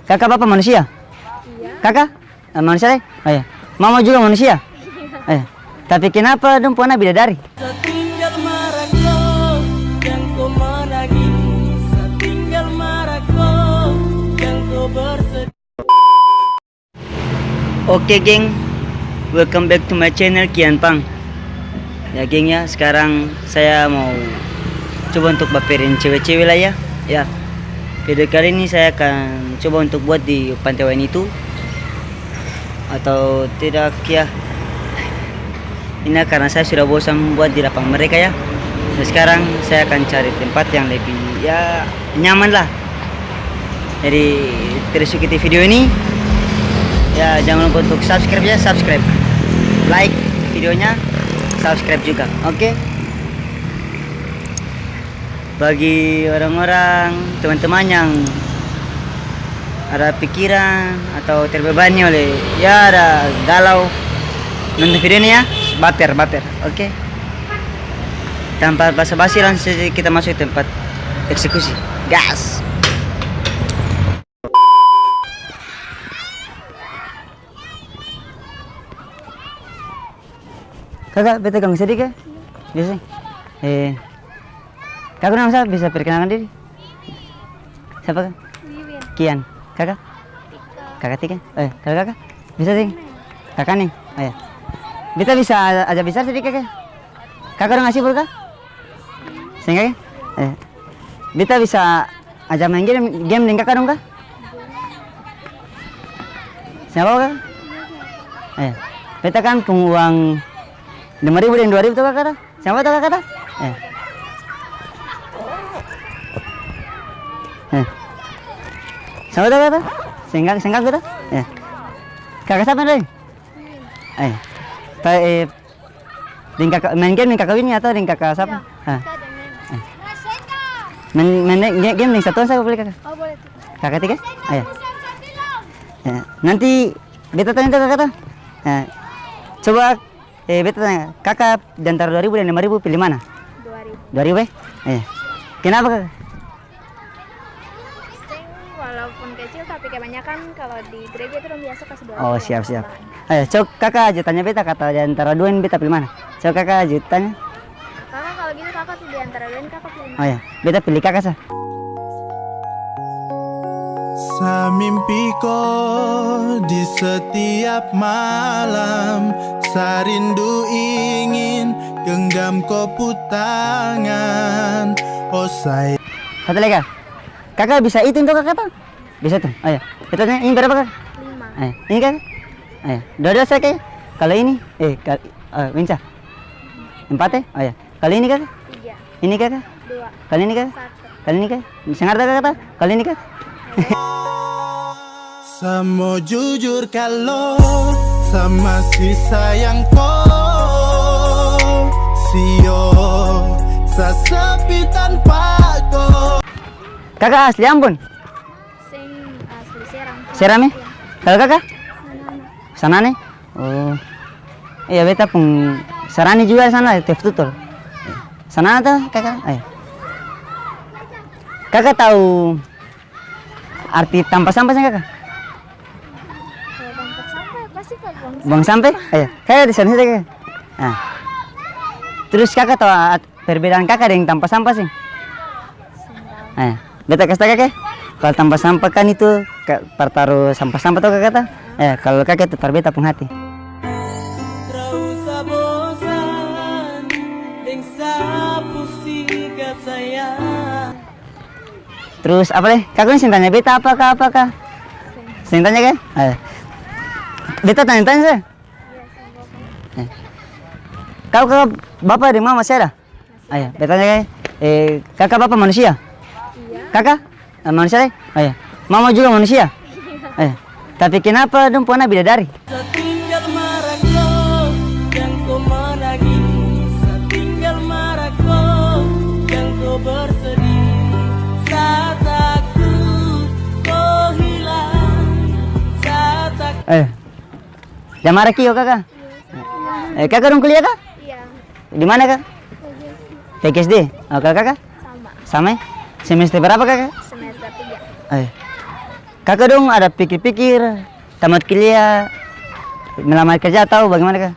Kakak bapak manusia? Iya. Kakak? Manusia deh? Oh ya. Mama juga manusia? Iya. Tapi kenapa dong puana bidadari? Setinggal marako yang kau menagih, setinggal marako yang kau bersedih. Oke geng, welcome back to my channel Kian Pang. Ya geng ya, sekarang saya mau coba untuk baperin cewek-cewek lah ya. Ya, video kali ini saya akan coba untuk buat di Pantai Wain itu atau tidak ya. Ini karena saya sudah bosan buat di lapang mereka ya. Jadi sekarang saya akan cari tempat yang lebih ya nyaman lah. Jadi terus ikuti video ini. Ya jangan lupa untuk subscribe ya, subscribe, like videonya, subscribe juga, oke? Bagi orang-orang teman-teman yang ada pikiran atau terbebani oleh ya ada galau nonton video ini ya, baper, oke? Tanpa basa-basi langsung kita masuk tempat eksekusi, gas! Kakak, beta ganggu sedikit ya? Biasa. Kakak nama siapa? Bisa perkenalkan diri? Siapa kak? Wiwin. Kian. Kakak? Tika. Kakak Tika? Kakak? Bisa sih? Kakak nih? Oh ya. Beta bisa aja besar sedikit kak? Kakak udah ngasih kak? Sehingga kak? Beta bisa aja main game dengan kakak dong kak? Siapa kak? Beta kan pung uang 5.000 dan 2.000 tuh kakak? Siapa tuh kakak? Siapa tuh kakak? Senggak tuh? Kakak siapa nih? Main game dengan kakak ini atau dengan kakak siapa? Main game dengan satuan saya boleh kakak? Oh boleh. Kakak Tika? Nanti beta tanya tuh kakak tuh. Coba beta tanya, kakak di antara 2.000 dan 5.000 pilih mana? 2.000. 2.000 Kenapa kakak? Sing walaupun kecil tapi kebanyakan kalau di gereja itu orang biasa kasih 2.000. Oh siap. Coba kakak aja tanya beta, kata di antara 2 ini beta pilih mana? Coba kakak aja tanya. Kakak kalau gitu kakak tuh di antara 2 ini kakak pilih mana? Oh ya, beta pilih kakak sah. Samimpiku di setiap malam, sarindu ingin genggam kopu tangan. Oh sayang. Satu lagi kak. Kakak bisa itu untuk kakak tuh? Bisa tuh. Oh ya, beta tanya ini berapa kak? 5. Ini kakak? Dua-dua saya kak. Kalau ini, Winca. 4 Oh ya. Kali ini kakak? 3. Ini kakak? 2. Kali ini kakak? 1. Kali ini kakak? Sengar tak kakak? Kali ini kakak? Semua jujur kalau sama si sayang kau, sio sesepi tanpa kau. Kakak asli Ambon? Sing asli Serang. Seram ya? Kalau kakak? Sana. Sana nih? Oh. Iya beta pun Sarani juga sana, Tef Tutul. Sana tuh kakak? Kakak tahu arti tanpa sampah sih kakak? Kalau tempat sampah pasti kalau Buang sampah? Kayak di sana kakak. Terus kakak tahu perbedaan kakak dengan tanpa sampah sih? Beta kasih tahu kakak. Kalau tanpa sampah kan itu pertaruh sampah-sampah tuh kakak tuh. Kalau kakak itu terbeta pun hati. Terusah bosan deng sapu sikat sayang. Terus apa deh? Kakak ini tanya beta apakah? Sing tanya kan? Beta tanya saya. Kau kakak bapak dan mama saya dah? Beta tanya kan? Kakak bapak manusia? Iya. Kakak? Manusia deh? Mama juga manusia? Tapi kenapa dong puana bidadari? Setinggal marako yang kau menagih, setinggal marako yang kau bersedih. Saat aku kau hilang, saat aku Jamara kio kakak? Kakak dong kuliah kak? Iya. Di mana kak? PGSD. Oh, kalau kakak? Sama. Sama ya? Semester berapa kakak? Semester 3. Kakak dong ada pikir-pikir tamat kuliah melamar kerja atau bagaimana kak?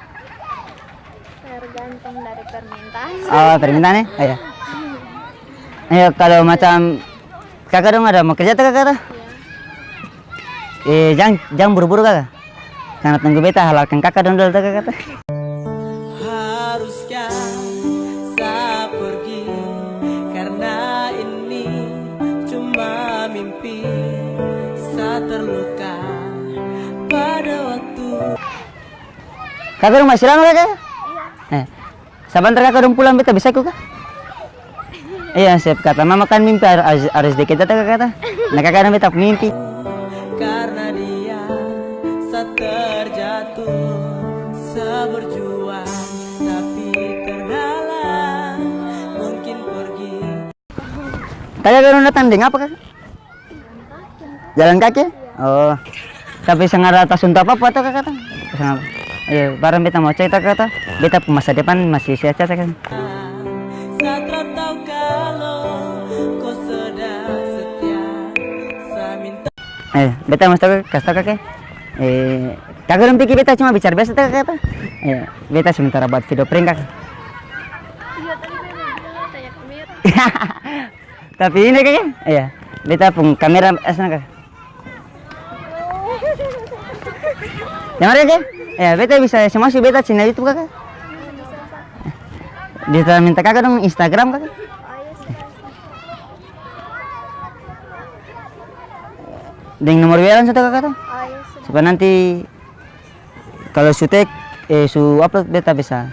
Tergantung dari permintaan. Oh permintaannya? Ayo. Ayo kalau macam kakak dong ada mau kerja tuh kakak? Jangan buru-buru kakak. Karena tunggu beta halalkan kakak dong dulu tuh kakak. Haruskah saya pergi karena ini cuma mimpi. Saya terluka pada waktu. Kakak dong masih lama kakak? Iya. Saban kakak dong pulang beta bisa kok kak? Iya siap kata mama kan mimpi harus dikit kata kata. Nah kakak dong beta mimpi. Karena dia saya terjatuh, saya berjuang tapi terhalang, mungkin pergi. Kakak dong datang dengan apa kakak? Jalan kaki? Oh, tapi sengaja atas untuk apa atau kakak? Iya, barang beta mau cerita kata, beta masa depan masih sia-sia kan? Saya tak tahu kalau kau sudah setia, saya minta. Beta mesti kasih tahu kakak. Kakak belum pikir beta cuma bicara biasa kakak. Beta sementara buat video prank kakak. Iya tadi saya mau bilang tanya kamera. Tapi ini kakak, iya, beta pun kamera asal kakak. Yang mana kakak? Ya beta bisa semua sih beta channel YouTube kakak. Bisa minta kakak dong Instagram kakak. Dengan nomor WA satu kakak tuh. Supaya nanti kalau sutek su upload beta bisa.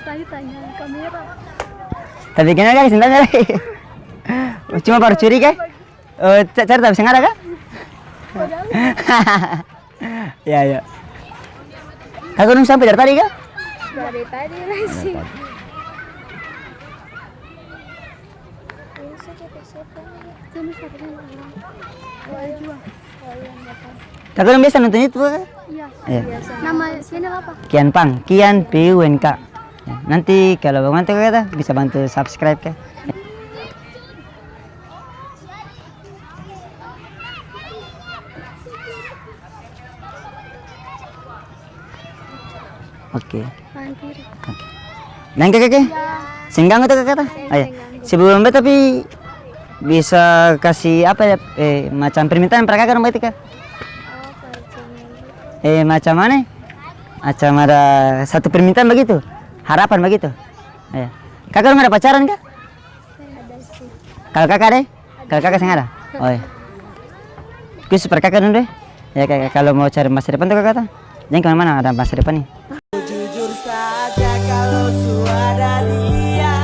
Tadi tanya kamera. Tapi gimana kak sintanya lagi? Cuma baru curi kak? Cari tapi sengaja kak? Ya ya. Kakak nung sampai dari tadi kak? Dari tadi masih. Kakak nung biasa nonton itu kak? Iya. Nama channel apa? Kian Pang, Kian PUNK. Ya, nanti kalau bantu kakak bisa bantu subscribe kak. Oke. Dan kakak, senggang itu kakak. Ayo, sebelum beta tapi bisa kasih apa ya? Macam permintaan per kakak dong berarti kak. Macam mana? Macam ada satu permintaan begitu, harapan begitu. Ayo, kakak dong ada pacaran kak? Ada sih. Kalau kakak deh, kalau kakak sengaja. Oh iya. Khusus per kakak dong deh. Ya kakak kalau mau cari masa depan tuh kakak tuh, jangan kemana-mana ada masa depan nih. Jujur saja kalau suara dia,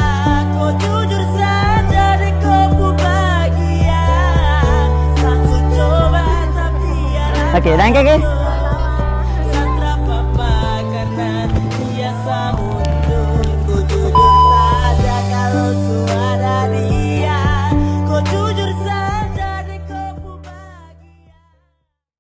kau jujur saja deh kau bahagia. Aku coba tapi ya. Oke, dan kakak.